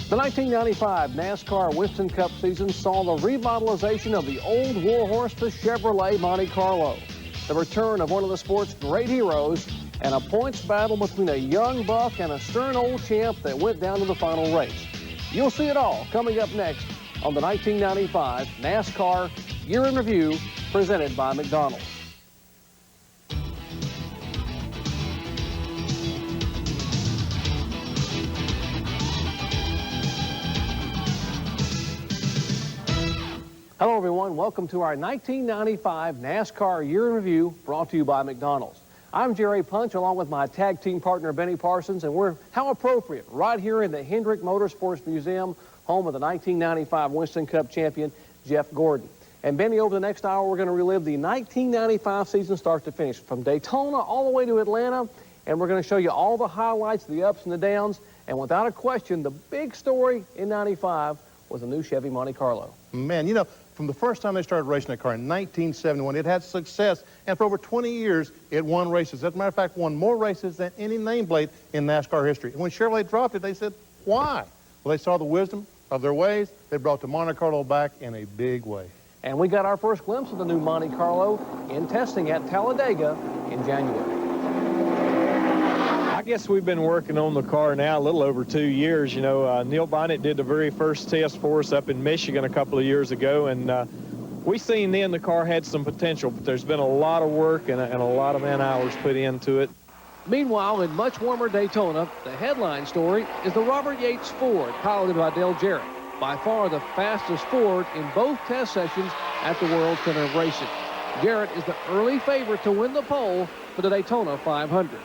The 1995 NASCAR Winston Cup season saw the revitalization of the old warhorse, the Chevrolet Monte Carlo, the return of one of the sport's great heroes, and a points battle between a young buck and a stern old champ that went down to the final race. You'll see it all coming up next on the 1995 NASCAR Year in Review, presented by McDonald's. Hello everyone, welcome to our 1995 NASCAR Year in Review, brought to you by McDonald's. I'm Jerry Punch along with my tag team partner Benny Parsons, and we're, how appropriate, right here in the Hendrick Motorsports Museum, home of the 1995 Winston Cup champion Jeff Gordon. And Benny, over the next hour we're going to relive the 1995 season start to finish, from Daytona all the way to Atlanta, and we're going to show you all the highlights, the ups and the downs, and without a question, the big story in 95 was the new Chevy Monte Carlo. Man, you know, from the first time they started racing that car in 1971, it had success, and for over 20 years, it won races. As a matter of fact, won more races than any nameplate in NASCAR history. And when Chevrolet dropped it, they said, why? Well, they saw the wisdom of their ways. They brought the Monte Carlo back in a big way. And we got our first glimpse of the new Monte Carlo in testing at Talladega in January. I guess we've been working on the car now a little over 2 years. You know, Neil Bonnet did the very first test for us up in Michigan a couple of years ago, and we seen then the car had some potential, but there's been a lot of work and a lot of man hours put into it. Meanwhile, in much warmer Daytona, the headline story is the Robert Yates Ford, piloted by Dale Jarrett, by far the fastest Ford in both test sessions at the World Center of Racing. Jarrett is the early favorite to win the pole for the Daytona 500.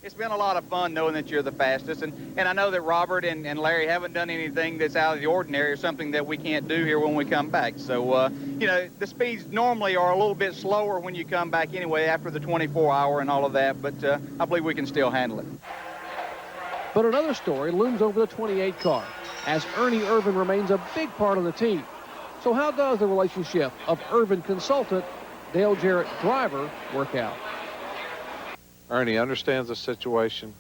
It's been a lot of fun knowing that you're the fastest, and I know that Robert and Larry haven't done anything that's out of the ordinary or something that we can't do here when we come back. So, you know, the speeds normally are a little bit slower when you come back anyway after the 24-hour and all of that, but I believe we can still handle it. But another story looms over the 28 car, as Ernie Irvan remains a big part of the team. So how does the relationship of Irvan consultant, Dale Jarrett driver, work out? Ernie understands the situation.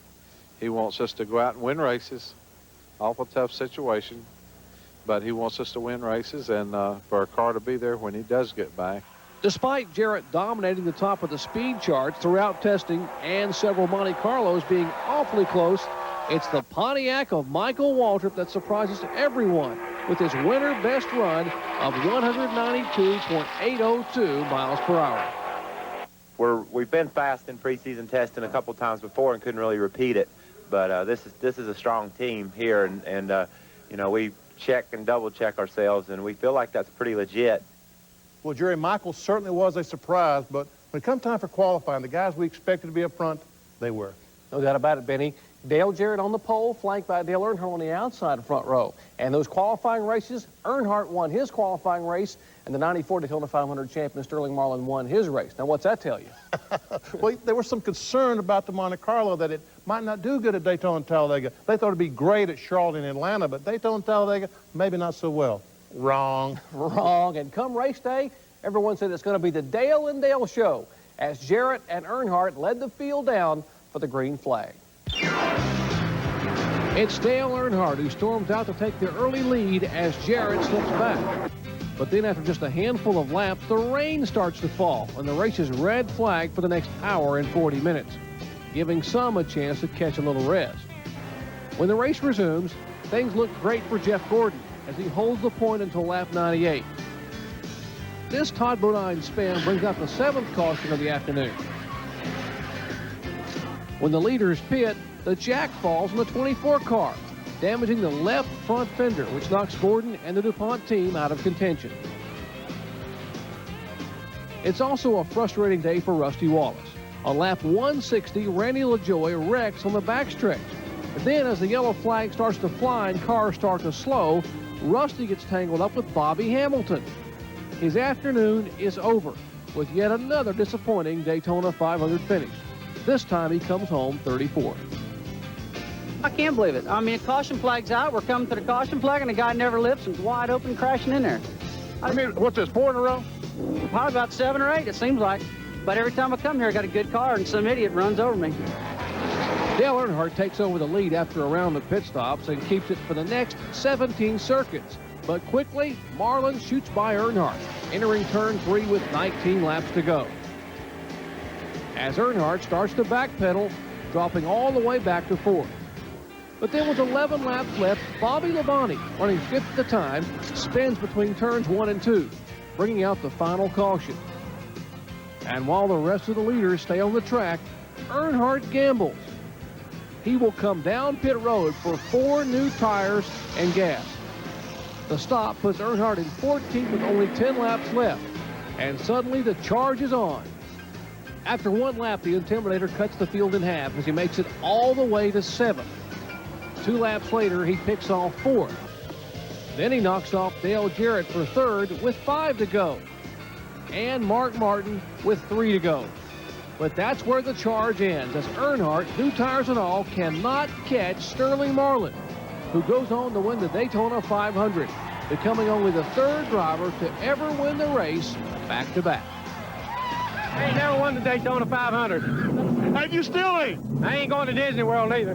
He wants us to go out and win races. Awful tough situation, but he wants us to win races and for our car to be there when he does get back. Despite Jarrett dominating the top of the speed charts throughout testing and several Monte Carlos being awfully close, it's the Pontiac of Michael Waltrip that surprises everyone with his winter best run of 192.802 miles per hour. We've been fast in preseason testing a couple times before and couldn't really repeat it, but this is a strong team here, and you know, we check and double check ourselves, and we feel like that's pretty legit. Well, Jerry, Michael certainly was a surprise, but when it comes time for qualifying, the guys we expected to be up front, they were. No doubt about it, Benny. Dale Jarrett on the pole, flanked by Dale Earnhardt on the outside front row. And those qualifying races, Earnhardt won his qualifying race, and the 94 Daytona 500 champion Sterling Marlin won his race. Now, what's that tell you? Well, there was some concern about the Monte Carlo that it might not do good at Daytona and Talladega. They thought it'd be great at Charlotte and Atlanta, but Daytona and Talladega, maybe not so well. Wrong. Wrong. And come race day, everyone said it's going to be the Dale and Dale show, as Jarrett and Earnhardt led the field down for the green flag. It's Dale Earnhardt who storms out to take the early lead as Jarrett slips back. But then after just a handful of laps, the rain starts to fall, and the race is red flagged for the next hour and 40 minutes, giving some a chance to catch a little rest. When the race resumes, things look great for Jeff Gordon as he holds the point until lap 98. This Todd Bodine spin brings out the 7th caution of the afternoon. When the leaders pit, the jack falls on the 24 car, damaging the left front fender, which knocks Gordon and the DuPont team out of contention. It's also a frustrating day for Rusty Wallace. On lap 160, Randy LaJoie wrecks on the backstretch. And then as the yellow flag starts to fly and cars start to slow, Rusty gets tangled up with Bobby Hamilton. His afternoon is over with yet another disappointing Daytona 500 finish. This time he comes home 34th. I can't believe it. I mean, a caution flag's out. We're coming to the caution flag, and the guy never lifts and is wide open crashing in there. I mean, what's this, 4 in a row? Probably about 7 or 8, it seems like. But every time I come here, I got a good car, and some idiot runs over me. Dale Earnhardt takes over the lead after a round of pit stops and keeps it for the next 17 circuits. But quickly, Marlin shoots by Earnhardt, entering turn 3 with 19 laps to go. As Earnhardt starts to backpedal, dropping all the way back to 4th. But then with 11 laps left, Bobby Labonte, running 5th at the time, spins between turns 1 and 2, bringing out the final caution. And while the rest of the leaders stay on the track, Earnhardt gambles. He will come down pit road for 4 new tires and gas. The stop puts Earnhardt in 14th with only 10 laps left, and suddenly the charge is on. After 1 lap, the Intimidator cuts the field in half as he makes it all the way to 7th. 2 laps later, he picks off 4th. Then he knocks off Dale Jarrett for 3rd with 5 to go, and Mark Martin with 3 to go. But that's where the charge ends, as Earnhardt, new tires and all, cannot catch Sterling Marlin, who goes on to win the Daytona 500, becoming only the 3rd driver to ever win the race back-to-back. I ain't never won the Daytona 500. And you still ain't. I ain't going to Disney World either.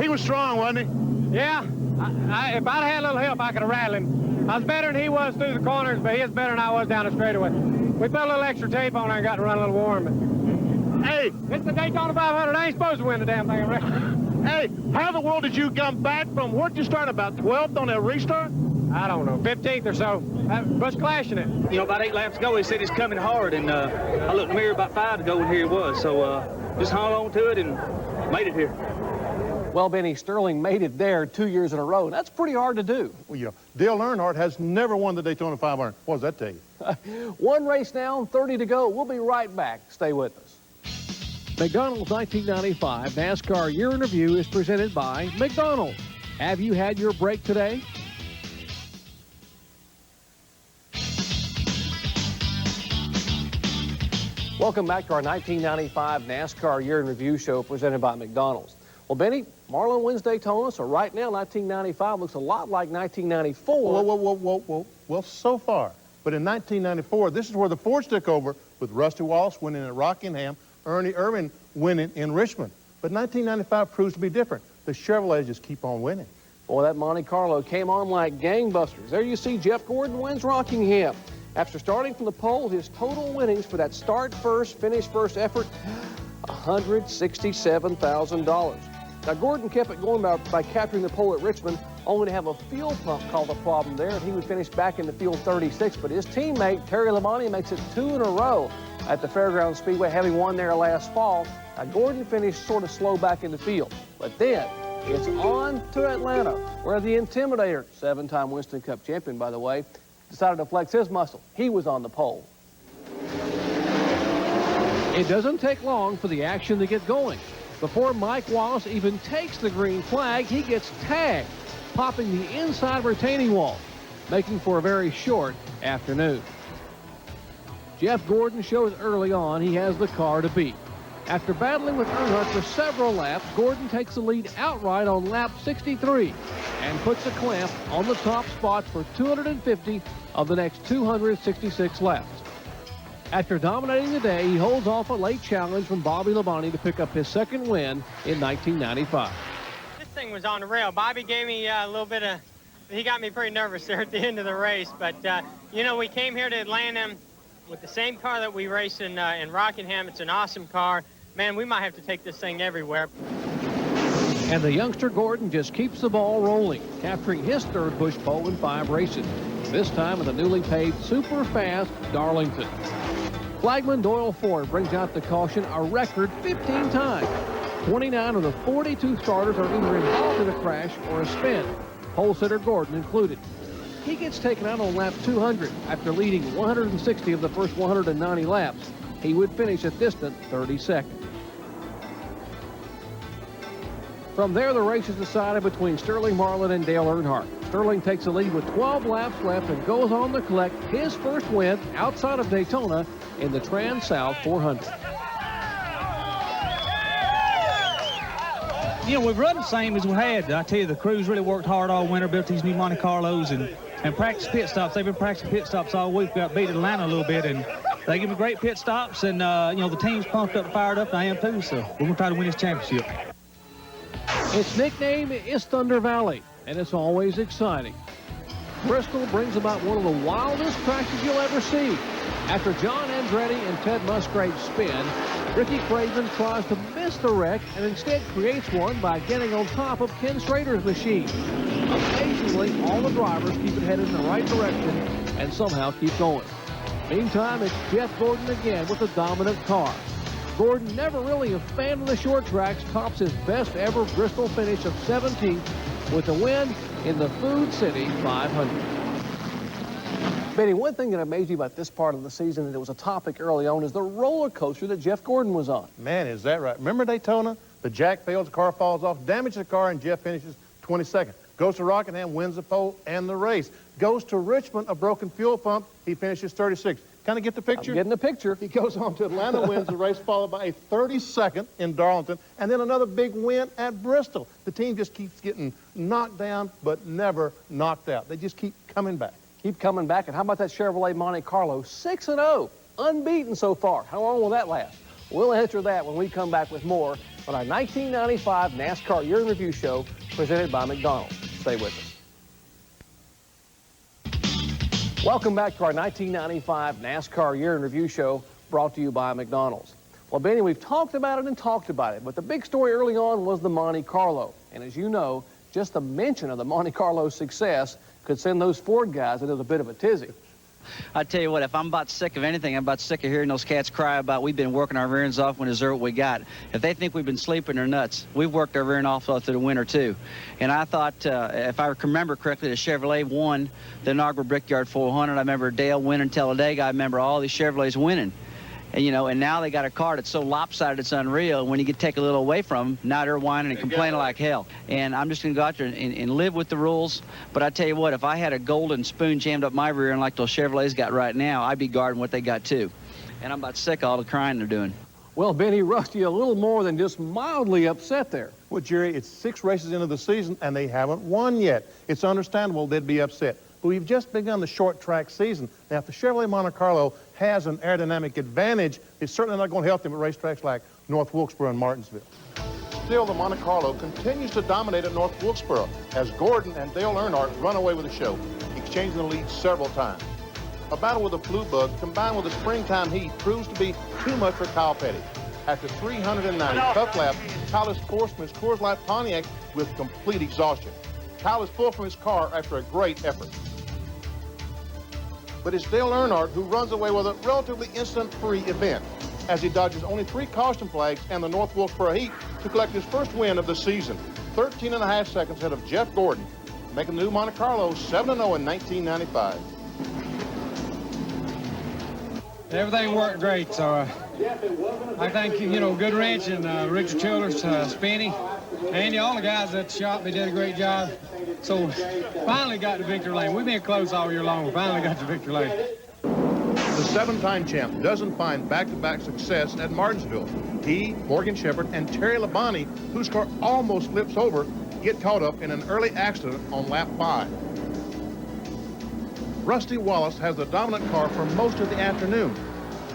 He was strong, wasn't he? Yeah, if I'd had a little help, I could have rattled him. I was better than he was through the corners, but he was better than I was down the straightaway. We put a little extra tape on there and got to run a little warm. But Hey, it's the Daytona 500. I ain't supposed to win the damn thing, right? hey, how in the world did you come back from, where'd you start, about 12th on that restart? I don't know, 15th or so. Bus clashing it. You know, about 8 laps ago, he said he's coming hard, and I looked in the mirror about 5 to go, and here he was. So just hung on to it and made it here. Well, Benny, Sterling made it there 2 years in a row. That's pretty hard to do. Well, you know, Dale Earnhardt has never won the Daytona 500. What does that tell you? 1 race down, 30 to go. We'll be right back. Stay with us. McDonald's 1995 NASCAR Year in Review is presented by McDonald's. Have you had your break today? Welcome back to our 1995 NASCAR Year in Review show presented by McDonald's. Well, Benny, Marlin wins Daytona, so right now 1995 looks a lot like 1994. Whoa. Well, so far. But in 1994, this is where the Fords took over, with Rusty Wallace winning at Rockingham, Ernie Irvin winning in Richmond. But 1995 proves to be different. The Chevrolets just keep on winning. Boy, that Monte Carlo came on like gangbusters. There you see Jeff Gordon wins Rockingham. After starting from the pole, his total winnings for that start first, finish first effort, $167,000. Now, Gordon kept it going by capturing the pole at Richmond, only to have a fuel pump cause a problem there, and he would finish back in the field 36. But his teammate, Terry Labonte, makes it 2 in a row at the Fairgrounds Speedway, having won there last fall. Now, Gordon finished sort of slow back in the field. But then, it's on to Atlanta, where the Intimidator, 7-time Winston Cup champion, by the way, decided to flex his muscle. He was on the pole. It doesn't take long for the action to get going. Before Mike Wallace even takes the green flag, he gets tagged, popping the inside retaining wall, making for a very short afternoon. Jeff Gordon shows early on he has the car to beat. After battling with Earnhardt for several laps, Gordon takes the lead outright on lap 63 and puts a clamp on the top spot for 250 of the next 266 laps. After dominating the day, he holds off a late challenge from Bobby Labonte to pick up his second win in 1995. This thing was on the rail. Bobby gave me a little bit of, he got me pretty nervous there at the end of the race. But, you know, we came here to Atlanta with the same car that we raced in Rockingham. It's an awesome car. Man, we might have to take this thing everywhere. And the youngster Gordon just keeps the ball rolling, capturing his 3rd Busch pole in 5 races, this time with a newly paved super fast Darlington. Flagman Doyle Ford brings out the caution a record 15 times. 29 of the 42 starters are either involved in a crash or a spin, pole sitter Gordon included. He gets taken out on lap 200 after leading 160 of the first 190 laps. He would finish a distant 32nd. From there, the race is decided between Sterling Marlin and Dale Earnhardt. Sterling takes the lead with 12 laps left and goes on to collect his first win outside of Daytona in the Trans-South 400. You know, we've run the same as we had. I tell you, the crew's really worked hard all winter, built these new Monte Carlos and practiced pit stops. They've been practicing pit stops all week. We got beat Atlanta a little bit, and They give me great pit stops, and, you know, the team's pumped up and fired up, and I am too, so we're going to try to win this championship. Its nickname is Thunder Valley, and it's always exciting. Bristol brings about one of the wildest tracks you'll ever see. After John Andretti and Ted Musgrave's spin, Ricky Craven tries to miss the wreck and instead creates one by getting on top of Ken Schrader's machine. Occasionally, all the drivers keep it headed in the right direction and somehow keep going. Meantime, it's Jeff Gordon again with the dominant car. Gordon, never really a fan of the short tracks, tops his best ever Bristol finish of 17th with a win in the Food City 500. Benny, one thing that amazed you about this part of the season, and it was a topic early on, is the roller coaster that Jeff Gordon was on. Man, is that right? Remember Daytona? The jack fails, the car falls off, damages the car, and Jeff finishes 22nd. Goes to Rockingham, wins the pole and the race. Goes to Richmond, a broken fuel pump. He finishes 36th. Kind of get the picture? I'm getting the picture. He goes on to Atlanta, wins the race, followed by a 32nd in Darlington, and then another big win at Bristol. The team just keeps getting knocked down, but never knocked out. They just keep coming back. Keep coming back. And how about that Chevrolet Monte Carlo? 6-0, unbeaten so far. How long will that last? We'll answer that when we come back with more on our 1995 NASCAR Year in Review show presented by McDonald's. Stay with us. Welcome back to our 1995 NASCAR Year in Review show brought to you by McDonald's. Well, Benny, we've talked about it and talked about it, but the big story early on was the Monte Carlo. And as you know, just the mention of the Monte Carlo's success could send those Ford guys into a bit of a tizzy. I tell you what, if I'm about sick of anything, I'm about sick of hearing those cats cry about we've been working our rear ends off when deserve what we got. If they think we've been sleeping, they're nuts. We've worked our rear end off through the winter, too. And I thought, if I remember correctly, the Chevrolet won the inaugural Brickyard 400. I remember Dale winning Talladega. I remember all these Chevrolets winning. And, you know, and now they got a car that's so lopsided it's unreal. And when you get take a little away from them, now they're whining and complaining like hell. And I'm just going to go out there and live with the rules. But I tell you what, if I had a golden spoon jammed up my rear end like those Chevrolets got right now, I'd be guarding what they got too. And I'm about sick of all the crying they're doing. Well, Benny, Rusty, a little more than just mildly upset there. Well, Jerry, it's 6 races into the season, and they haven't won yet. It's understandable they'd be upset. But we've just begun the short track season. Now, if the Chevrolet Monte Carlo has an aerodynamic advantage, it's certainly not going to help them at racetracks like North Wilkesboro and Martinsville. Still, the Monte Carlo continues to dominate at North Wilkesboro as Gordon and Dale Earnhardt run away with the show, exchanging the lead several times. A battle with a flu bug combined with the springtime heat proves to be too much for Kyle Petty. After 390 tough laps, Kyle is forced from his Coors Light Pontiac with complete exhaustion. Kyle is pulled from his car after a great effort. But it's Dale Earnhardt who runs away with a relatively incident-free event as he dodges only 3 caution flags and the North Wilkesboro heat to collect his first win of the season, 13.5 seconds ahead of Jeff Gordon, making the new Monte Carlo 7-0 in 1995. Everything worked great, so I thank, you know, Good Ranch and Richard Childers, Spinny, Andy, all the guys at the shop. They did a great job. So finally got to victory lane. We've been close all year long. We finally got to victory lane. The 7-time champ doesn't find back-to-back success at Martinsville. He, Morgan Shepherd, and Terry Labonte, whose car almost flips over, get caught up in an early accident on lap 5. Rusty Wallace has the dominant car for most of the afternoon,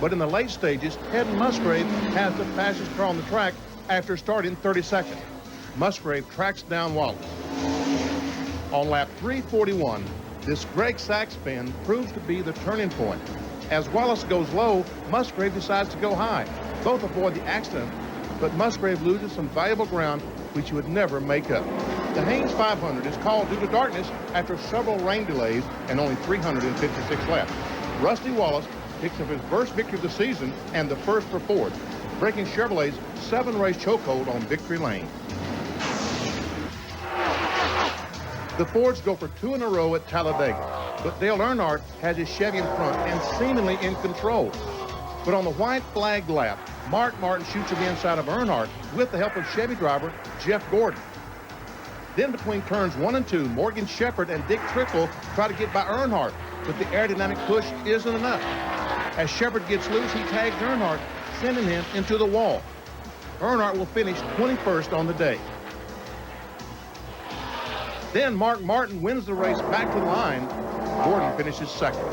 but in the late stages, Ted Musgrave has the fastest car on the track after starting 32nd. Musgrave tracks down Wallace. On lap 341, this Greg Sachs spin proves to be the turning point. As Wallace goes low, Musgrave decides to go high. Both avoid the accident, but Musgrave loses some valuable ground which he would never make up. The Haynes 500 is called due to darkness after several rain delays and only 356 laps. Rusty Wallace picks up his first victory of the season and the first for Ford, breaking Chevrolet's 7-race chokehold on victory lane. The Fords go for 2 in a row at Talladega, but Dale Earnhardt has his Chevy in front and seemingly in control. But on the white flag lap, Mark Martin shoots to the inside of Earnhardt with the help of Chevy driver Jeff Gordon. Then between turns 1 and 2, Morgan Shepherd and Dick Trickle try to get by Earnhardt, but the aerodynamic push isn't enough. As Shepherd gets loose, he tags Earnhardt, sending him into the wall. Earnhardt will finish 21st on the day. Then Mark Martin wins the race back to the line. Gordon finishes second.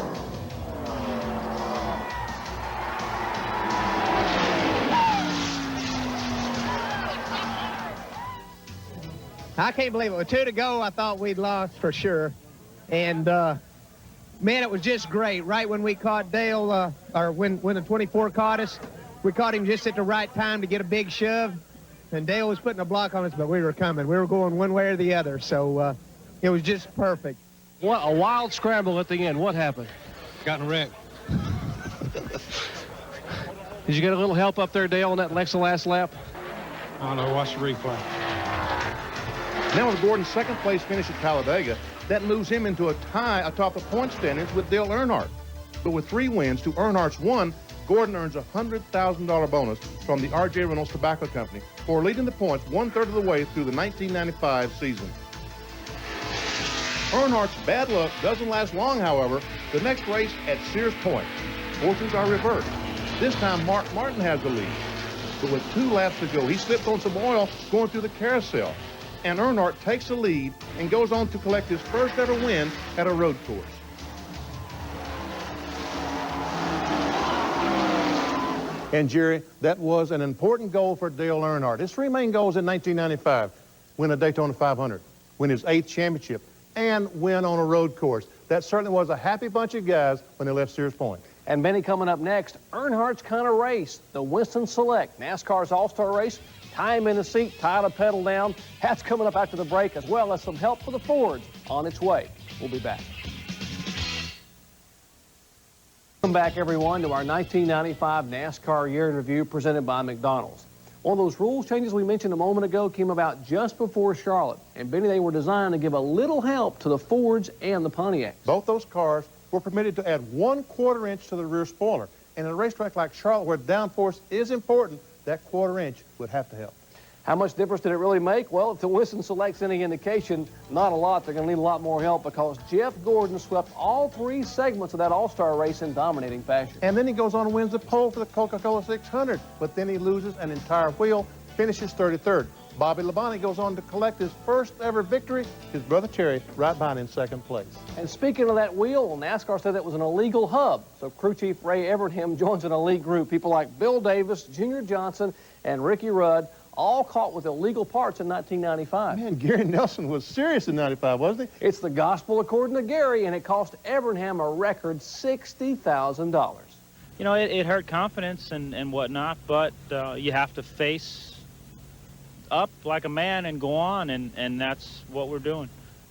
I can't believe it. With 2 to go, I thought we'd lost for sure. And, man, it was just great. Right when we caught Dale, or when the 24 caught us, we caught him just at the right time to get a big shove. And Dale was putting a block on us, but we were coming. We were going one way or the other. So it was just perfect. What a wild scramble at the end. What happened? Got in a wreck. Did you get a little help up there, Dale, on that last lap? I don't know. Watch the replay. Now with Gordon's second place finish at Talladega, that moves him into a tie atop the point standings with Dale Earnhardt. But with 3 wins to Earnhardt's 1, Gordon earns a $100,000 bonus from the R.J. Reynolds Tobacco Company for leading the points 1/3 of the way through the 1995 season. Earnhardt's bad luck doesn't last long, however. The next race at Sears Point, fortunes are reversed. This time, Mark Martin has the lead. But with 2 laps to go, he slipped on some oil going through the carousel. And Earnhardt takes the lead and goes on to collect his first ever win at a road course. And Jerry, that was an important goal for Dale Earnhardt. His 3 main goals in 1995: win a Daytona 500, win his 8th championship, and win on a road course. That certainly was a happy bunch of guys when they left Sears Point. And Benny, coming up next, Earnhardt's kind of race, the Winston Select, NASCAR's All-Star race. Time in the seat, tie to pedal down. That's coming up after the break, as well as some help for the Fords on its way. We'll be back. Welcome back, everyone, to our 1995 NASCAR Year in Review presented by McDonald's. One of those rules changes we mentioned a moment ago came about just before Charlotte. And, Benny, they were designed to give a little help to the Fords and the Pontiacs. Both those cars were permitted to add 1/4 inch to the rear spoiler. And in a racetrack like Charlotte, where downforce is important, that 1/4 inch would have to help. How much difference did it really make? Well, if the Winston Select's any indication, not a lot. They're going to need a lot more help because Jeff Gordon swept all 3 segments of that All-Star race in dominating fashion. And then he goes on and wins the pole for the Coca-Cola 600. But then he loses an entire wheel, finishes 33rd. Bobby Labonte goes on to collect his first ever victory. His brother Terry right behind in 2nd place. And speaking of that wheel, NASCAR said that was an illegal hub. So crew chief Ray Evernham joins an elite group. People like Bill Davis, Junior Johnson, and Ricky Rudd, all caught with illegal parts in 1995. Man, Gary Nelson was serious in 95, wasn't he? It's the gospel according to Gary, and it cost Evernham a record $60,000. You know, it hurt confidence and whatnot, but you have to face up like a man and go on, and that's what we're doing.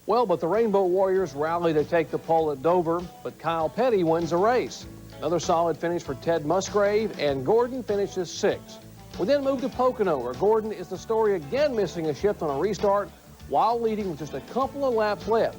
Well, but the Rainbow Warriors rally to take the pole at Dover, but Kyle Petty wins the race. Another solid finish for Ted Musgrave, and Gordon finishes 6th. We then move to Pocono, where Gordon is the story again, missing a shift on a restart while leading with just a couple of laps left.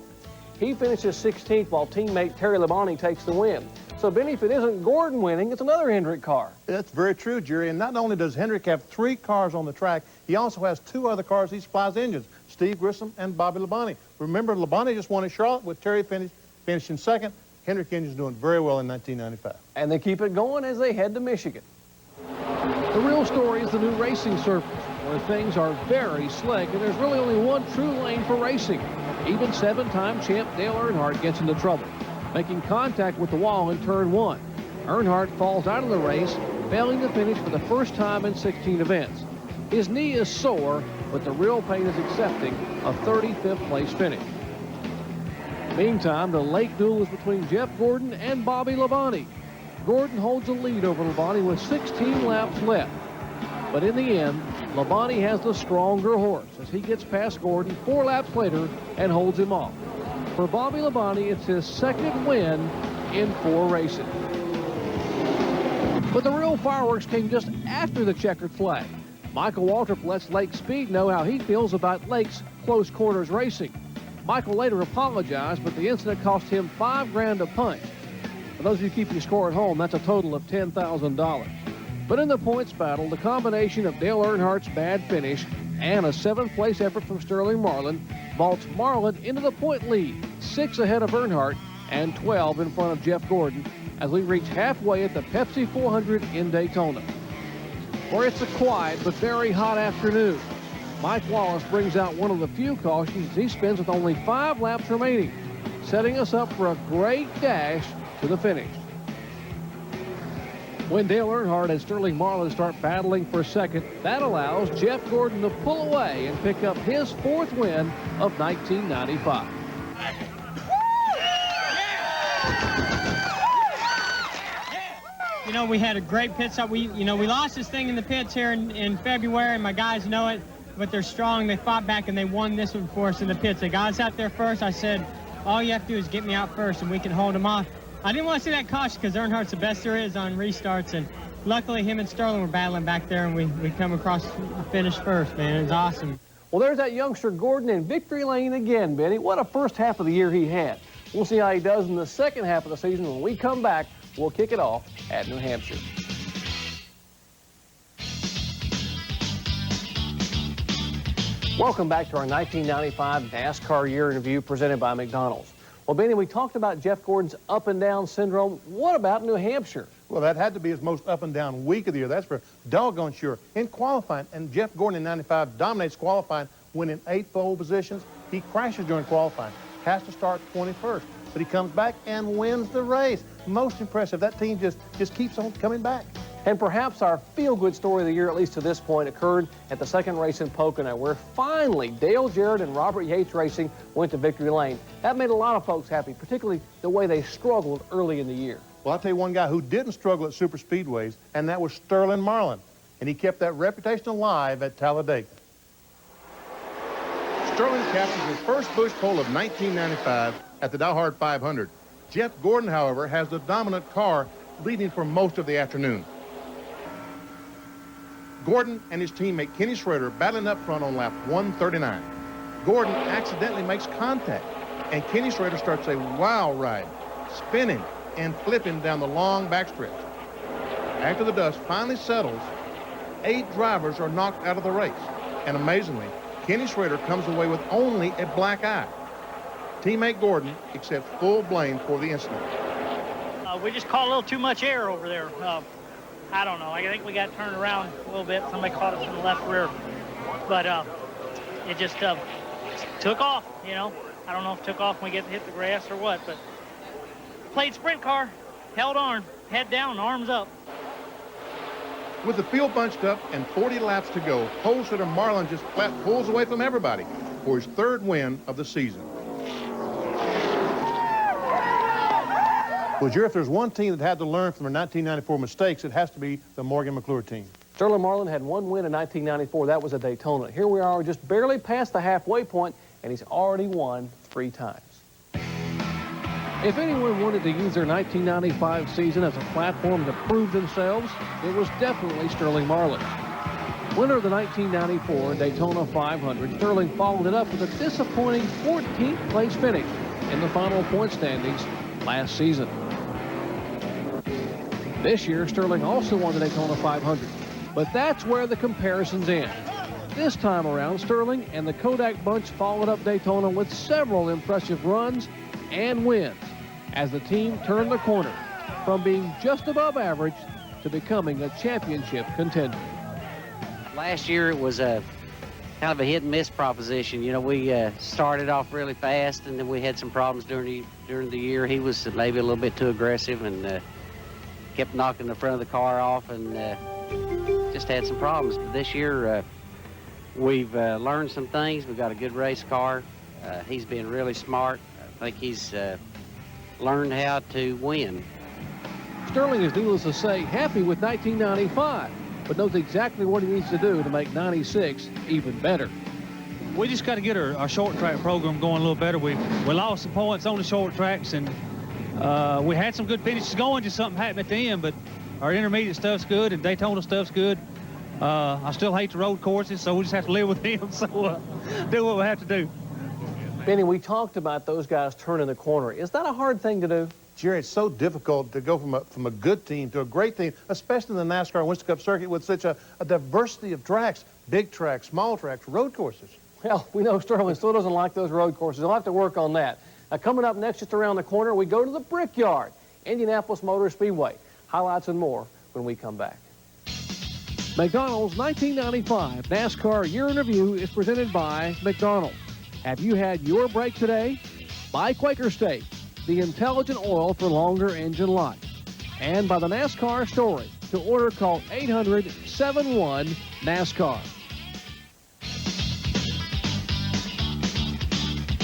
He finishes 16th while teammate Terry Labonte takes the win. So, Benny, if it isn't Gordon winning, it's another Hendrick car. That's very true, Jerry. And not only does Hendrick have 3 cars on the track, he also has 2 other cars he supplies engines, Steve Grissom and Bobby Labonte. Remember, Labonte just won at Charlotte with Terry finishing 2nd. Hendrick engine's doing very well in 1995. And they keep it going as they head to Michigan. The real story is the new racing surface, where things are very slick, and there's really only one true lane for racing. Even 7-time champ Dale Earnhardt gets into trouble, making contact with the wall in turn 1. Earnhardt falls out of the race, failing to finish for the first time in 16 events. His knee is sore, but the real pain is accepting a 35th place finish. Meantime, the late duel is between Jeff Gordon and Bobby Labonte. Gordon holds the lead over Labonte with 16 laps left. But in the end, Labonte has the stronger horse as he gets past Gordon 4 laps later and holds him off. For Bobby Labonte, it's his 2nd win in 4 races. But the real fireworks came just after the checkered flag. Michael Waltrip lets Lake Speed know how he feels about Lake's close quarters racing. Michael later apologized, but the incident cost him $5 grand a punch. For those of you keeping score at home, that's a total of $10,000. But in the points battle, the combination of Dale Earnhardt's bad finish and a 7th place effort from Sterling Marlin vaults Marlin into the point lead, 6 ahead of Earnhardt and 12 in front of Jeff Gordon as we reach halfway at the Pepsi 400 in Daytona, where it's a quiet but very hot afternoon. Mike Wallace brings out one of the few cautions he spins with only 5 laps remaining, setting us up for a great dash to the finish. When Dale Earnhardt and Sterling Marlin start battling for second, that allows Jeff Gordon to pull away and pick up his 4th win of 1995. You know, we had a great pit stop. We lost this thing in the pits here in February, and my guys know it, but they're strong. They fought back, and they won this one for us in the pits. They got us out there first. I said, all you have to do is get me out first, and we can hold them off. I didn't want to see that caution because Earnhardt's the best there is on restarts, and luckily him and Sterling were battling back there, and we come across the finish first, man. It was awesome. Well, there's that youngster Gordon in victory lane again, Benny. What a first half of the year he had. We'll see how he does in the second half of the season. When we come back, we'll kick it off at New Hampshire. Welcome back to our 1995 NASCAR Year in Review presented by McDonald's. Well, Benny, we talked about Jeff Gordon's up and down syndrome. What about New Hampshire? Well, that had to be his most up and down week of the year. That's for doggone sure. In qualifying, and Jeff Gordon in 95 dominates qualifying, winning 8 pole positions. He crashes during qualifying, has to start 21st, but he comes back and wins the race. Most impressive. That team just keeps on coming back. And perhaps our feel-good story of the year, at least to this point, occurred at the second race in Pocono, where finally Dale Jarrett and Robert Yates Racing went to victory lane. That made a lot of folks happy, particularly the way they struggled early in the year. Well, I'll tell you one guy who didn't struggle at super speedways, and that was Sterling Marlin. And he kept that reputation alive at Talladega. Sterling captures his first Busch pole of 1995 at the Dalhart 500. Jeff Gordon, however, has the dominant car leading for most of the afternoon. Gordon and his teammate Kenny Schrader battling up front on lap 139. Gordon accidentally makes contact, and Kenny Schrader starts a wild ride, spinning and flipping down the long backstretch. After the dust finally settles, 8 drivers are knocked out of the race, and amazingly, Kenny Schrader comes away with only a black eye. Teammate Gordon accepts full blame for the incident. We just caught a little too much air over there. I don't know. I think we got turned around a little bit. Somebody caught us in the left rear. But it just took off, you know. I don't know if it took off when we hit the grass or what, but played sprint car, held on, head down, arms up. With the field bunched up and 40 laps to go, pole sitter Marlin just flat pulls away from everybody for his 3rd win of the season. Well, Jerry, if there's one team that had to learn from their 1994 mistakes, it has to be the Morgan McClure team. Sterling Marlin had 1 win in 1994. That was at Daytona. Here we are, just barely past the halfway point, and he's already won 3 times. If anyone wanted to use their 1995 season as a platform to prove themselves, it was definitely Sterling Marlin. Winner of the 1994 Daytona 500, Sterling followed it up with a disappointing 14th place finish in the final point standings last season. This year, Sterling also won the Daytona 500, but that's where the comparisons end. This time around, Sterling and the Kodak bunch followed up Daytona with several impressive runs and wins as the team turned the corner from being just above average to becoming a championship contender. Last year it was a kind of a hit and miss proposition. You know, we started off really fast, and then we had some problems during the year. He was maybe a little bit too aggressive and kept knocking the front of the car off, and just had some problems. But this year we've learned some things. We've got a good race car. He's been really smart. I think he's learned how to win. Sterling is, needless to say, happy with 1995, but knows exactly what he needs to do to make 96 even better. We just got to get our short track program going a little better. We lost some points on the short tracks, and we had some good finishes going, just something happened at the end, but our intermediate stuff's good and Daytona stuff's good. I still hate the road courses, so we just have to live with them, so do what we have to do. Benny, we talked about those guys turning the corner. Is that a hard thing to do? Jerry, it's so difficult to go from a good team to a great team, especially in the NASCAR Winston Cup circuit with such a diversity of tracks, big tracks, small tracks, road courses. Well, we know Sterling still doesn't like those road courses. He'll have to work on that. Now, coming up next, just around the corner, we go to the Brickyard, Indianapolis Motor Speedway. Highlights and more when we come back. McDonald's 1995 NASCAR Year in Review is presented by McDonald's. Have you had your break today? Buy Quaker Steak, the intelligent oil for longer engine life. And by the NASCAR Story, To order, call 800-71-NASCAR.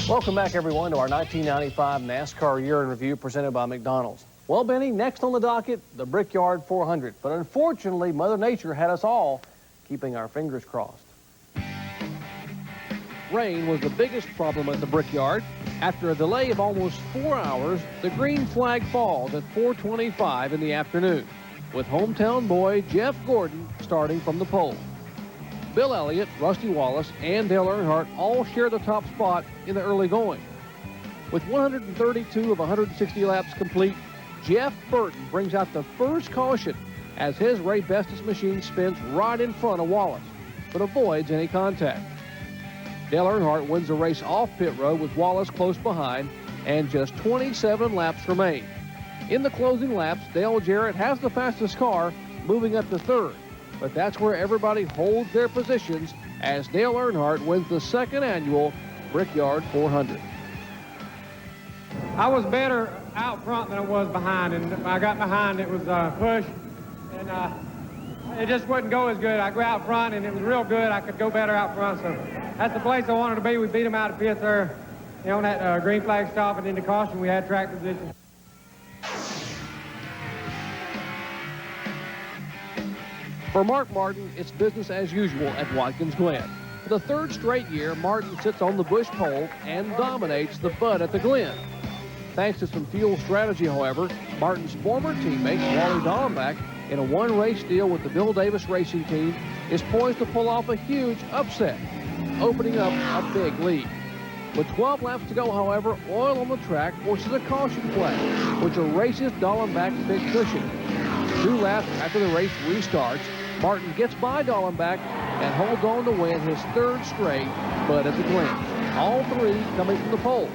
Welcome back, everyone, to our 1995 NASCAR Year in Review presented by McDonald's. Well, Benny, next on the docket, the Brickyard 400. But unfortunately, Mother Nature had us all keeping our fingers crossed. Rain was the biggest problem at the Brickyard. After a delay of almost 4 hours, the green flag falls at 4:25 in the afternoon, with hometown boy Jeff Gordon starting from the pole. Bill Elliott, Rusty Wallace, and Dale Earnhardt all share the top spot in the early going. With 132 of 160 laps complete, Jeff Burton brings out the first caution as his Ray Bestis machine spins right in front of Wallace, but avoids any contact. Dale Earnhardt wins the race off pit road with Wallace close behind, and just 27 laps remain. In the closing laps, Dale Jarrett has the fastest car, moving up to third. But that's where everybody holds their positions as Dale Earnhardt wins the second annual Brickyard 400. I was better out front than I was behind, and when I got behind, it was push, and it just wouldn't go as good. I go out front, and it was real good. I could go better out front, so that's the place I wanted to be. We beat them out of pits there, on that green flag stop, and into caution, we had track position. For Mark Martin, it's business as usual at Watkins Glen. For the third straight year, Martin sits on the Busch pole and dominates the Bud at the Glen. Thanks to some fuel strategy, however, Martin's former teammate, Wally Dallenbach, in a one-race deal with the Bill Davis Racing Team, is poised to pull off a huge upset, opening up a big lead. With 12 laps to go, however, oil on the track forces a caution flag, which erases Dallenbach's big cushion. 2 laps after the race restarts, Martin gets by Dallenbach and holds on to win his third straight Bud at the Glen. All 3 coming from the pole.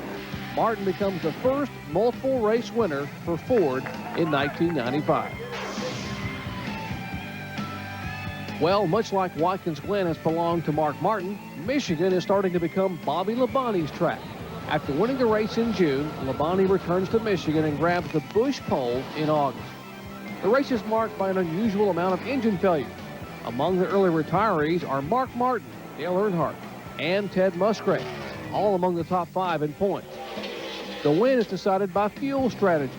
Martin becomes the first multiple race winner for Ford in 1995. Well, much like Watkins Glen has belonged to Mark Martin, Michigan is starting to become Bobby Labonte's track. After winning the race in June, Labonte returns to Michigan and grabs the Busch pole in August. The race is marked by an unusual amount of engine failure. Among the early retirees are Mark Martin, Dale Earnhardt, and Ted Musgrave, all among the top 5 in points. The win is decided by fuel strategy.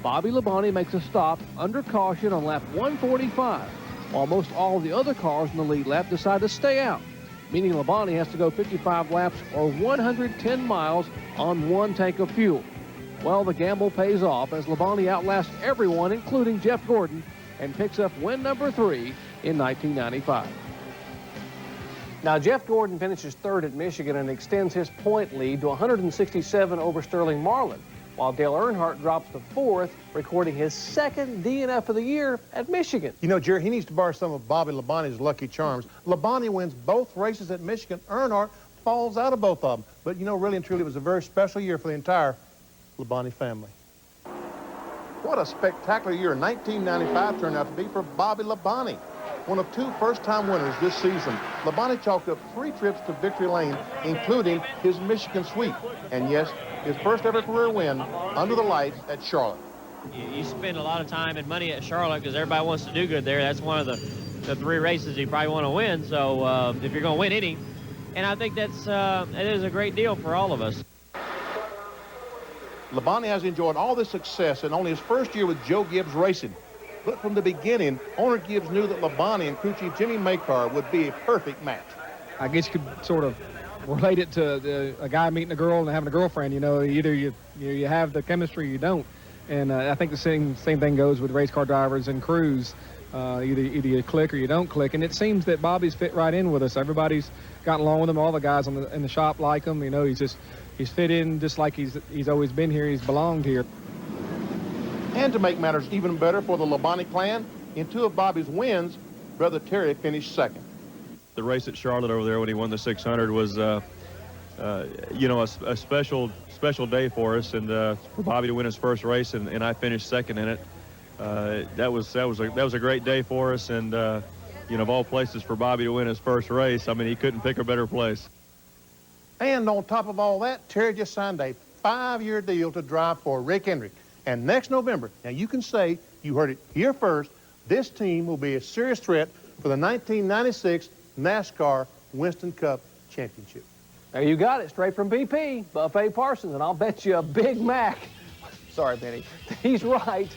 Bobby Labonte makes a stop under caution on lap 145, while most all of the other cars in the lead lap decide to stay out, meaning Labonte has to go 55 laps or 110 miles on 1 tank of fuel. Well, the gamble pays off as Labonte outlasts everyone, including Jeff Gordon, and picks up win number 3 in 1995. Now, Jeff Gordon finishes third at Michigan and extends his point lead to 167 over Sterling Marlin, while Dale Earnhardt drops to 4th, recording his second DNF of the year at Michigan. You know, Jerry, he needs to borrow some of Bobby Labonte's lucky charms. Labonte wins both races at Michigan. Earnhardt falls out of both of them. But, you know, really and truly, it was a very special year for the entire Labonte family. What a spectacular year 1995 turned out to be for Bobby Labonte. One of 2 first-time winners this season, Labonte chalked up 3 trips to victory lane, including his Michigan sweep. And yes, his first ever career win under the lights at Charlotte. You spend a lot of time and money at Charlotte because everybody wants to do good there. That's one of the 3 races you probably want to win. So if you're going to win any, and I think that is a great deal for all of us. Labonte has enjoyed all this success in only his first year with Joe Gibbs Racing. But from the beginning, owner Gibbs knew that Labonte and crew chief Jimmy Makar would be a perfect match. I guess you could sort of relate it to a guy meeting a girl and having a girlfriend. You know, either you have the chemistry or you don't. And I think the same thing goes with race car drivers and crews. Either you click or you don't click. And it seems that Bobby's fit right in with us. Everybody's gotten along with him. All the guys in the shop like him. You know, he's fit in just like he's always been here. He's belonged here. And to make matters even better for the Labonte clan, in 2 of Bobby's wins, Brother Terry finished second. The race at Charlotte over there when he won the 600 was, you know, a special day for us, and for Bobby to win his first race, and I finished second in it. That was a great day for us, and you know, of all places for Bobby to win his first race, I mean, he couldn't pick a better place. And on top of all that, Terry just signed a 5-year deal to drive for Rick Hendrick. And next November, now you can say you heard it here first, this team will be a serious threat for the 1996 NASCAR Winston Cup Championship. There you got it, straight from BP, Buffet Parsons, and I'll bet you a Big Mac. Sorry, Benny. He's right.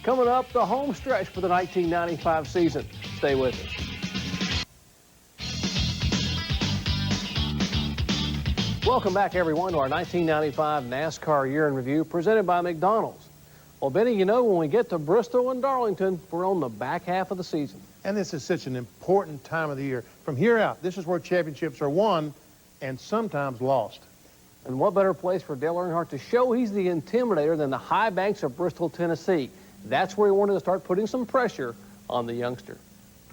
Coming up, the home stretch for the 1995 season. Stay with us. Welcome back, everyone, to our 1995 NASCAR Year in Review presented by McDonald's. Well, Benny, you know, when we get to Bristol and Darlington, we're on the back half of the season. And this is such an important time of the year. From here out, this is where championships are won and sometimes lost. And what better place for Dale Earnhardt to show he's the intimidator than the high banks of Bristol, Tennessee. That's where he wanted to start putting some pressure on the youngster.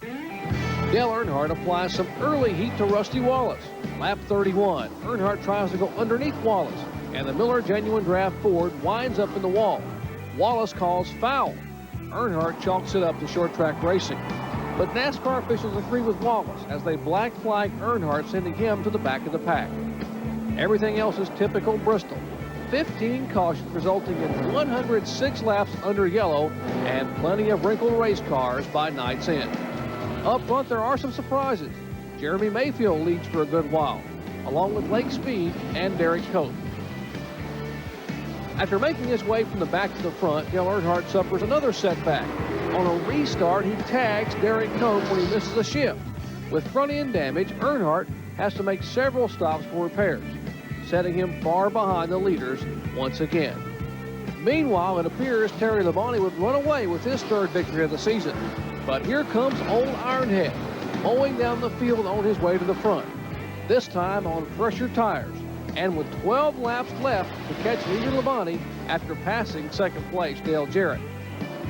Dale Earnhardt applies some early heat to Rusty Wallace. Lap 31, Earnhardt tries to go underneath Wallace, and the Miller Genuine Draft Ford winds up in the wall. Wallace calls foul. Earnhardt chalks it up to short track racing. But NASCAR officials agree with Wallace as they black flag Earnhardt, sending him to the back of the pack. Everything else is typical Bristol. 15 cautions resulting in 106 laps under yellow and plenty of wrinkled race cars by night's end. Up front, there are some surprises. Jeremy Mayfield leads for a good while, along with Lake Speed and Derek Cope. After making his way from the back to the front, Dale Earnhardt suffers another setback. On a restart, he tags Derek Cope when he misses a shift. With front-end damage, Earnhardt has to make several stops for repairs, setting him far behind the leaders once again. Meanwhile, it appears Terry Labonte would run away with his third victory of the season. But here comes Old Ironhead, mowing down the field on his way to the front, this time on fresher tires, and with 12 laps left to catch leader Labonte after passing second place Dale Jarrett.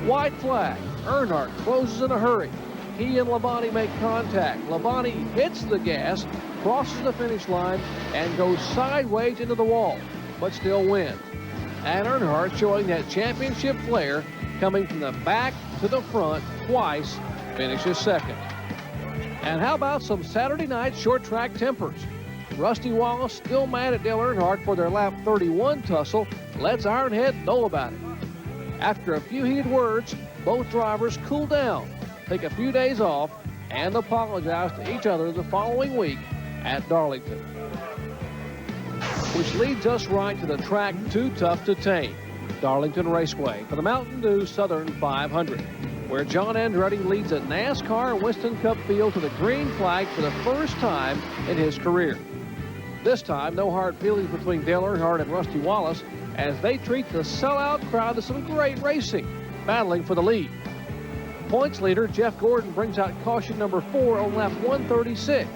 White flag. Earnhardt closes in a hurry. He and Labonte make contact. Labonte hits the gas, crosses the finish line, and goes sideways into the wall, but still wins. And Earnhardt showing that championship flair, coming from the back to the front twice, finishes second. And how about some Saturday night short track tempers? Rusty Wallace, still mad at Dale Earnhardt for their lap 31 tussle, lets Ironhead know about it. After a few heated words, both drivers cool down, take a few days off, and apologize to each other the following week at Darlington. Which leads us right to the track too tough to tame, Darlington Raceway, for the Mountain Dew Southern 500, where John Andretti leads a NASCAR Winston Cup field to the green flag for the first time in his career. This time, no hard feelings between Dale Earnhardt and Rusty Wallace as they treat the sellout crowd to some great racing, battling for the lead. Points leader Jeff Gordon brings out caution number 4 on lap 136.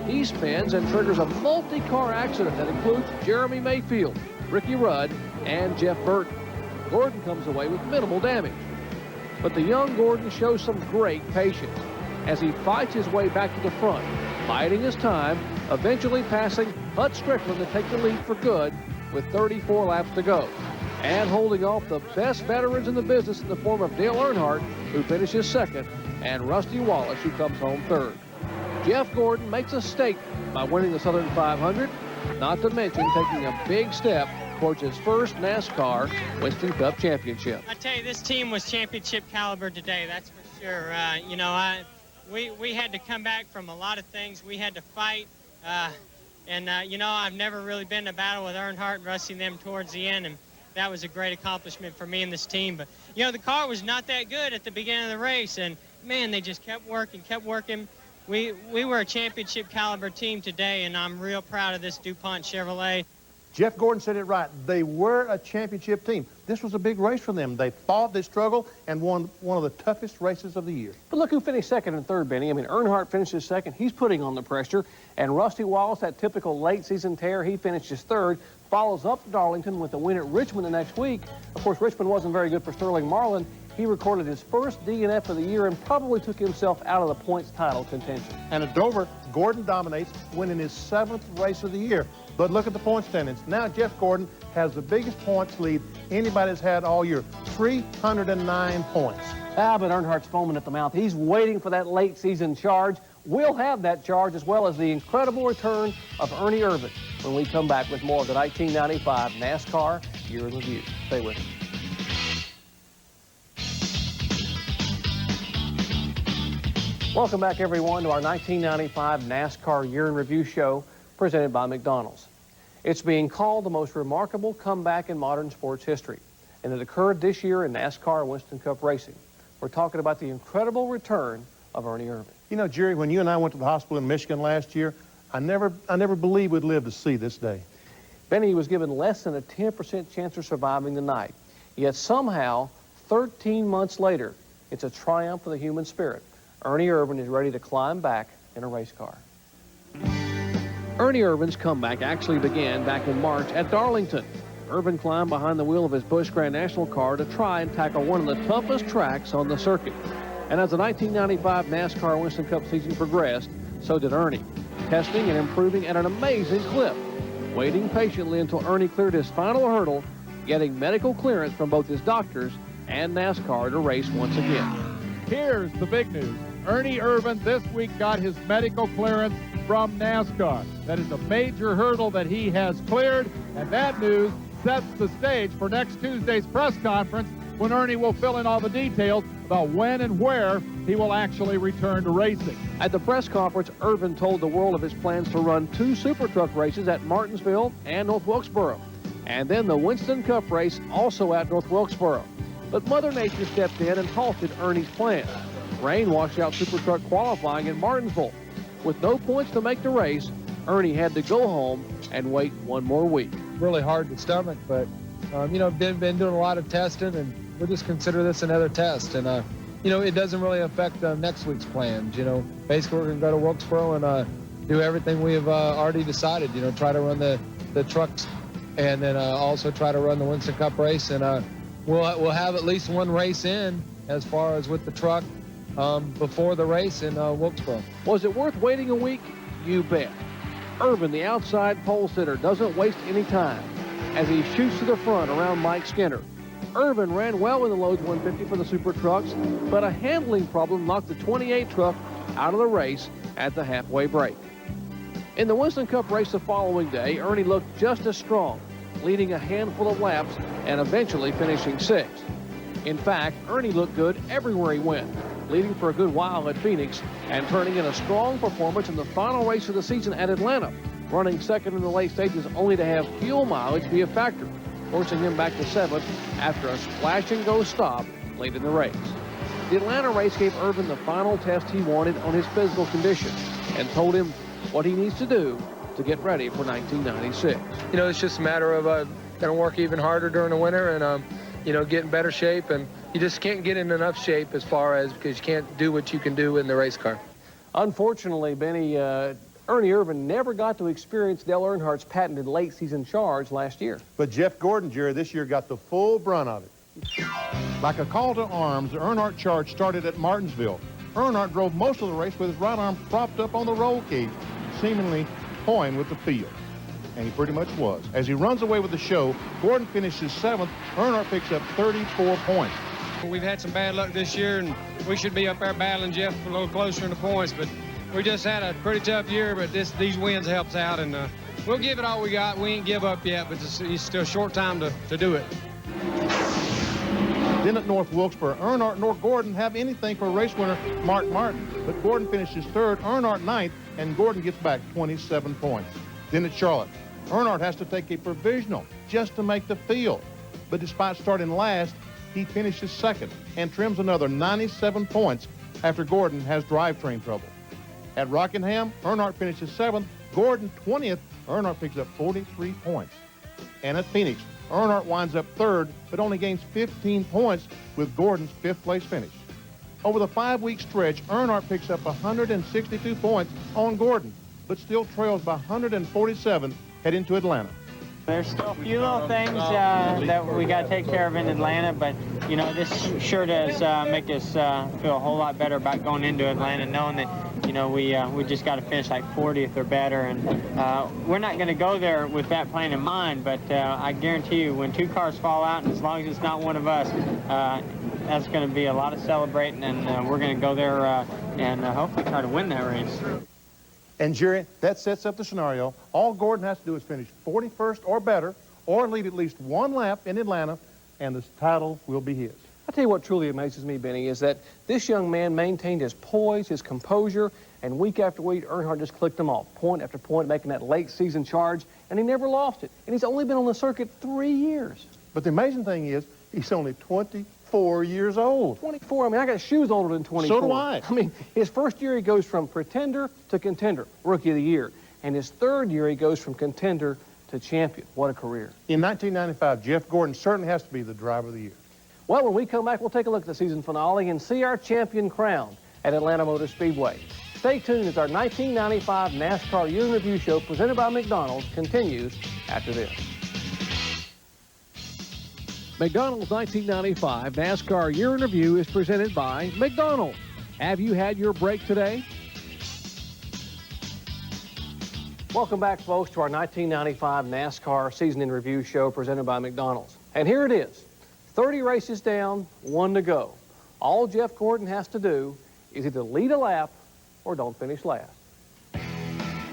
He spins and triggers a multi-car accident that includes Jeremy Mayfield, Ricky Rudd, and Jeff Burton. Gordon comes away with minimal damage. But the young Gordon shows some great patience as he fights his way back to the front, biding his time, eventually passing Hut Strickland to take the lead for good with 34 laps to go, and holding off the best veterans in the business in the form of Dale Earnhardt, who finishes second, and Rusty Wallace, who comes home third. Jeff Gordon makes a statement by winning the Southern 500, not to mention taking a big step towards his first NASCAR Winston Cup championship. I tell you, this team was championship caliber today, that's for sure. We had to come back from a lot of things. We had to fight. I've never really been in a battle with Earnhardt and Rusty and them towards the end, and that was a great accomplishment for me and this team. But, the car was not that good at the beginning of the race, and, man, they just kept working. We were a championship caliber team today, and I'm real proud of this DuPont Chevrolet. Jeff Gordon said it right. They were a championship team. This was a big race for them. They fought, they struggled, and won one of the toughest races of the year. But look who finished second and third, Benny. I mean, Earnhardt finishes second. He's putting on the pressure. And Rusty Wallace, that typical late-season tear, he finishes third. Follows up Darlington with a win at Richmond the next week. Of course, Richmond wasn't very good for Sterling Marlin. He recorded his first DNF of the year and probably took himself out of the points title contention. And at Dover, Gordon dominates, winning his 7th race of the year. But look at the point standings. Now Jeff Gordon has the biggest points lead anybody's had all year, 309 points. But Earnhardt's foaming at the mouth. He's waiting for that late season charge. We'll have that charge as well as the incredible return of Ernie Irvan when we come back with more of the 1995 NASCAR Year in Review. Stay with us. Welcome back, everyone, to our 1995 NASCAR Year in Review show presented by McDonald's. It's being called the most remarkable comeback in modern sports history, and it occurred this year in NASCAR Winston Cup racing. We're talking about the incredible return of Ernie Irvan. You know, Jerry, when you and I went to the hospital in Michigan last year, I never believed we'd live to see this day. Benny was given less than a 10% chance of surviving the night. Yet somehow, 13 months later, it's a triumph of the human spirit. Ernie Irvan is ready to climb back in a race car. Ernie Irvan's comeback actually began back in March at Darlington. Irvan climbed behind the wheel of his Busch Grand National car to try and tackle one of the toughest tracks on the circuit. And as the 1995 NASCAR Winston Cup season progressed, so did Ernie, testing and improving at an amazing clip, waiting patiently until Ernie cleared his final hurdle, getting medical clearance from both his doctors and NASCAR to race once again. Here's the big news. Ernie Irvan this week got his medical clearance from NASCAR. That is a major hurdle that he has cleared, and that news sets the stage for next Tuesday's press conference when Ernie will fill in all the details about when and where he will actually return to racing. At the press conference, Irvan told the world of his plans to run 2 Super Truck races at Martinsville and North Wilkesboro, and then the Winston Cup race also at North Wilkesboro. But Mother Nature stepped in and halted Ernie's plans. Rain washed out Super Truck qualifying in Martinsville. With no points to make the race, Ernie had to go home and wait one more week. Really hard to stomach, but, you know, been doing a lot of testing, and we'll just consider this another test. And, you know, it doesn't really affect next week's plans. You know, basically we're going to go to Wilkesboro and do everything we have already decided. You know, try to run the trucks and then also try to run the Winston Cup race. And we'll have at least one race in as far as with the truck before the race in Wilkesboro. Was it worth waiting a week? You bet. Irvan, the outside pole sitter, doesn't waste any time as he shoots to the front around Mike Skinner. Irvan ran well in the Lowe's 150 for the Super Trucks, but a handling problem knocked the 28 truck out of the race at the halfway break. In the Winston Cup race the following day, Ernie looked just as strong, leading a handful of laps and eventually finishing 6th. In fact, Ernie looked good everywhere he went, leading for a good while at Phoenix and turning in a strong performance in the final race of the season at Atlanta, running 2nd in the late stages only to have fuel mileage be a factor, forcing him back to 7th after a splash-and-go stop late in the race. The Atlanta race gave Irvan the final test he wanted on his physical condition and told him what he needs to do to get ready for 1996. You know, it's just a matter of going to work even harder during the winter and, you know, get in better shape. And you just can't get in enough shape as far as because you can't do what you can do in the race car. Unfortunately, Benny, Ernie Irvan never got to experience Dale Earnhardt's patented late-season charge last year. But Jeff Gordon, Jerry, this year got the full brunt of it. Like a call to arms, the Earnhardt charge started at Martinsville. Earnhardt drove most of the race with his right arm propped up on the roll cage, seemingly toying with the field. And he pretty much was. As he runs away with the show, Gordon finishes 7th. Earnhart picks up 34 points. We've had some bad luck this year, and we should be up there battling Jeff a little closer in the points, but we just had a pretty tough year, but these wins helps out, and we'll give it all we got. We ain't give up yet, but it's still a short time to do it. Then at North Wilkesboro, Earnhardt nor Gordon have anything for race winner Mark Martin, but Gordon finishes 3rd, Earnhardt 9th, and Gordon gets back 27 points. Then at Charlotte, Earnhardt has to take a provisional just to make the field, but despite starting last, he finishes 2nd and trims another 97 points after Gordon has drivetrain trouble. At Rockingham, Earnhardt finishes 7th, Gordon 20th, Earnhardt picks up 43 points. And at Phoenix, Earnhardt winds up 3rd, but only gains 15 points with Gordon's 5th place finish. Over the 5-week stretch, Earnhardt picks up 162 points on Gordon, but still trails by 147 heading to Atlanta. There's still a few little things that we got to take care of in Atlanta, but, you know, this sure does make us feel a whole lot better about going into Atlanta, knowing that, you know, we just got to finish like 40th or better. And we're not going to go there with that plan in mind, but I guarantee you when 2 cars fall out, and as long as it's not one of us, that's going to be a lot of celebrating, and we're going to go there and hopefully try to win that race. And, Jerry, that sets up the scenario. All Gordon has to do is finish 41st or better, or lead at least 1 lap in Atlanta, and the title will be his. I tell you what truly amazes me, Benny, is that this young man maintained his poise, his composure, and week after week, Earnhardt just clicked him off, point after point, making that late season charge, and he never lost it. And he's only been on the circuit 3 years. But the amazing thing is, he's only 24 years old. 24, I mean, I got shoes older than 24. So do I. I mean, his first year he goes from pretender to contender, rookie of the year. And his third year he goes from contender to champion. What a career. In 1995, Jeff Gordon certainly has to be the driver of the year. Well, when we come back, we'll take a look at the season finale and see our champion crowned at Atlanta Motor Speedway. Stay tuned as our 1995 NASCAR Year in Review show presented by McDonald's continues after this. McDonald's 1995 NASCAR Year in Review is presented by McDonald's. Have you had your break today? Welcome back, folks, to our 1995 NASCAR Season in Review show presented by McDonald's. And here it is, 30 races down, 1 to go. All Jeff Gordon has to do is either lead a lap or don't finish last.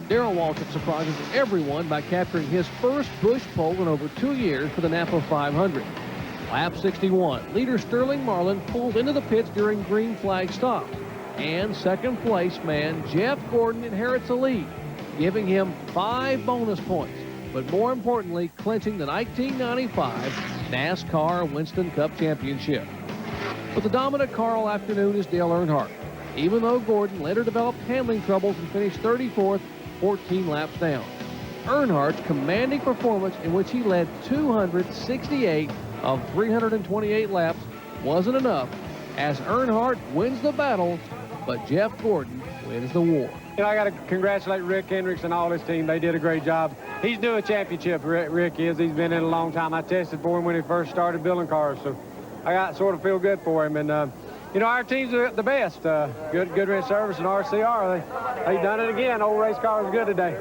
Darrell Waltrip surprises everyone by capturing his first Busch pole in over 2 years for the Napa 500. Lap 61, leader Sterling Marlin pulls into the pits during green flag stop. And second place man Jeff Gordon inherits a lead, giving him 5 bonus points, but more importantly, clinching the 1995 NASCAR Winston Cup Championship. But the dominant car all afternoon is Dale Earnhardt, even though Gordon later developed handling troubles and finished 34th, 14 laps down. Earnhardt's commanding performance, in which he led 268 of 328 laps, wasn't enough, as Earnhardt wins the battle, but Jeff Gordon wins the war. You know, I got to congratulate Rick Hendricks and all his team. They did a great job. He's due a championship, Rick is. He's been in a long time. I tested for him when he first started building cars, so I sort of feel good for him. And, you know, our teams are the best. Goodrich Service and RCR, they done it again. Old race car was good today.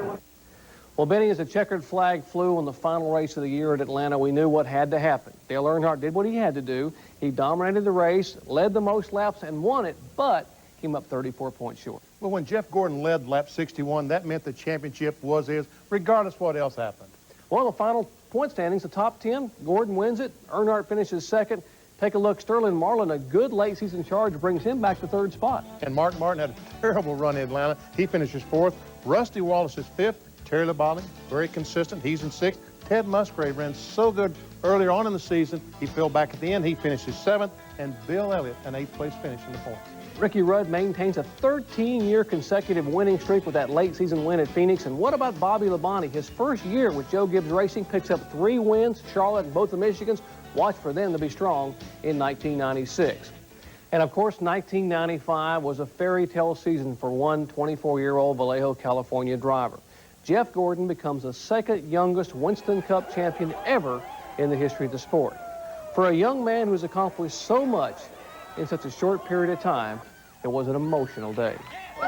Well, Benny, as the checkered flag flew on the final race of the year at Atlanta, we knew what had to happen. Dale Earnhardt did what he had to do. He dominated the race, led the most laps, and won it, but came up 34 points short. Well, when Jeff Gordon led lap 61, that meant the championship was his, regardless what else happened. Well, the final point standings, the top 10, Gordon wins it. Earnhardt finishes second. Take a look, Sterling Marlin, a good late season charge, brings him back to third spot. And Mark Martin had a terrible run in Atlanta. He finishes fourth. Rusty Wallace is fifth. Terry Labonte, very consistent. He's in sixth. Ted Musgrave ran so good earlier on in the season. He fell back at the end. He finishes seventh. And Bill Elliott, an eighth-place finish in the points. Ricky Rudd maintains a 13-year consecutive winning streak with that late season win at Phoenix. And what about Bobby Labonte? His first year with Joe Gibbs Racing picks up 3 wins, Charlotte and both the Michigans. Watch for them to be strong in 1996. And of course, 1995 was a fairy tale season for one 24-year-old Vallejo, California driver. Jeff Gordon becomes the second youngest Winston Cup champion ever in the history of the sport. For a young man who's accomplished so much in such a short period of time, it was an emotional day.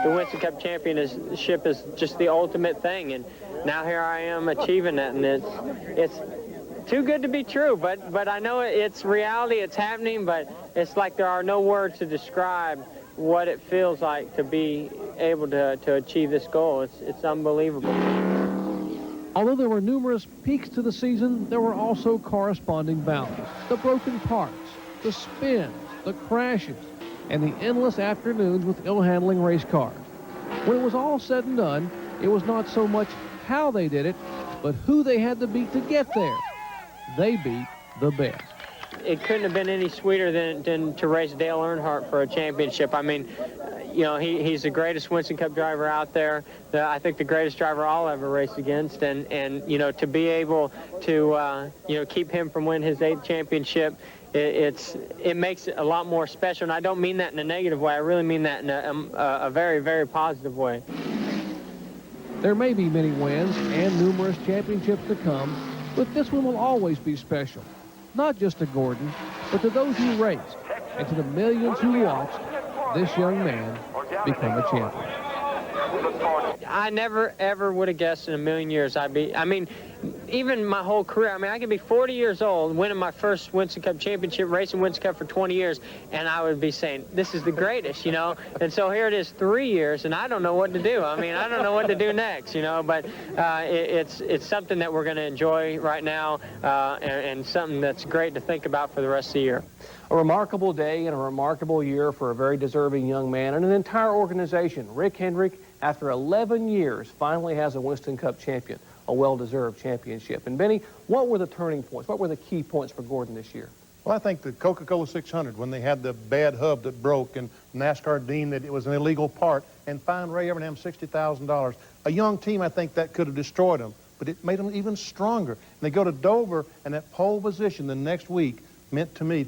The Winston Cup championship is just the ultimate thing, and now here I am achieving that, and it's too good to be true, but I know it's reality, it's happening, but it's like there are no words to describe what it feels like to be able to achieve this goal. It's unbelievable. Although there were numerous peaks to the season, there were also corresponding valleys. The broken parts, the spins, the crashes, and the endless afternoons with ill-handling race cars. When it was all said and done, it was not so much how they did it, but who they had to beat to get there. They beat the best. It couldn't have been any sweeter than to race Dale Earnhardt for a championship. I mean, you know, he's the greatest Winston Cup driver out there. I think the greatest driver I'll ever race against. And you know, to be able to, you know, keep him from winning his 8th championship, it makes it a lot more special. And I don't mean that in a negative way. I really mean that in a very, very positive way. There may be many wins and numerous championships to come, but this one will always be special. Not just to Gordon, but to those who raced and to the millions who watched this young man become a champion. I never, ever would have guessed in a million years I'd be, I mean, even my whole career, I mean, I could be 40 years old, winning my first Winston Cup championship, racing Winston Cup for 20 years, and I would be saying, this is the greatest, you know? And so here it is 3 years, and I don't know what to do. I mean, I don't know what to do next, you know? But it's something that we're going to enjoy right now, and something that's great to think about for the rest of the year. A remarkable day and a remarkable year for a very deserving young man and an entire organization. Rick Hendrick, after 11 years, finally has a Winston Cup champion, a well-deserved championship. And Benny, what were the turning points? What were the key points for Gordon this year? Well, I think the Coca-Cola 600, when they had the bad hub that broke and NASCAR deemed that it was an illegal part and fined Ray Evernham $60,000. A young team, I think that could have destroyed them, but it made them even stronger. And they go to Dover, and that pole position the next week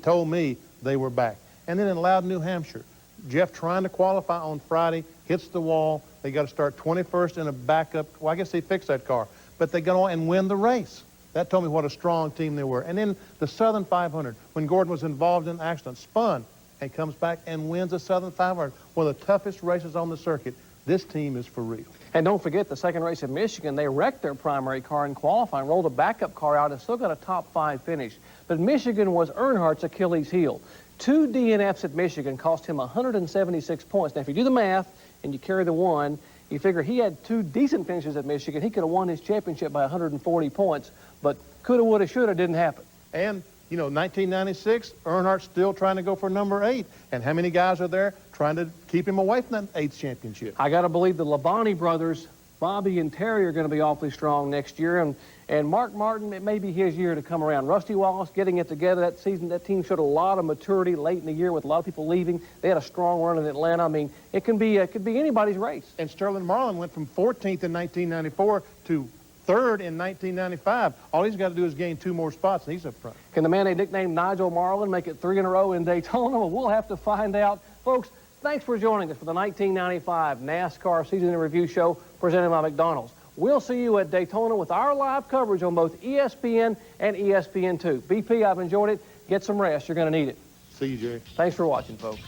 told me they were back. And then in Loudon, New Hampshire, Jeff trying to qualify on Friday, hits the wall. They got to start 21st in a backup. Well, I guess they fixed that car. But they go on and win the race. That told me what a strong team they were. And then the Southern 500, when Gordon was involved in an accident, spun and comes back and wins the Southern 500. One of the toughest races on the circuit. This team is for real. And don't forget the second race in Michigan, they wrecked their primary car in qualifying, rolled a backup car out, and still got a top 5 finish. But Michigan was Earnhardt's Achilles heel. 2 DNFs at Michigan cost him 176 points. Now, if you do the math and you carry the 1, you figure he had 2 decent finishes at Michigan. He could have won his championship by 140 points, but coulda, woulda, shoulda didn't happen. And, you know, 1996, Earnhardt's still trying to go for number 8. And how many guys are there trying to keep him away from that 8th championship? I got to believe the Labonte brothers, Bobby and Terry, are going to be awfully strong next year. And Mark Martin, it may be his year to come around. Rusty Wallace getting it together that season. That team showed a lot of maturity late in the year with a lot of people leaving. They had a strong run in Atlanta. I mean, it could be anybody's race. And Sterling Marlin went from 14th in 1994 to 3rd in 1995. All he's got to do is gain 2 more spots, and he's up front. Can the man they nicknamed Nigel Marlin make it 3 in a row in Daytona? Well, we'll have to find out. Folks, thanks for joining us for the 1995 NASCAR Season in Review show presented by McDonald's. We'll see you at Daytona with our live coverage on both ESPN and ESPN2. BP, I've enjoyed it. Get some rest. You're going to need it. See you, Jerry. Thanks for watching, folks.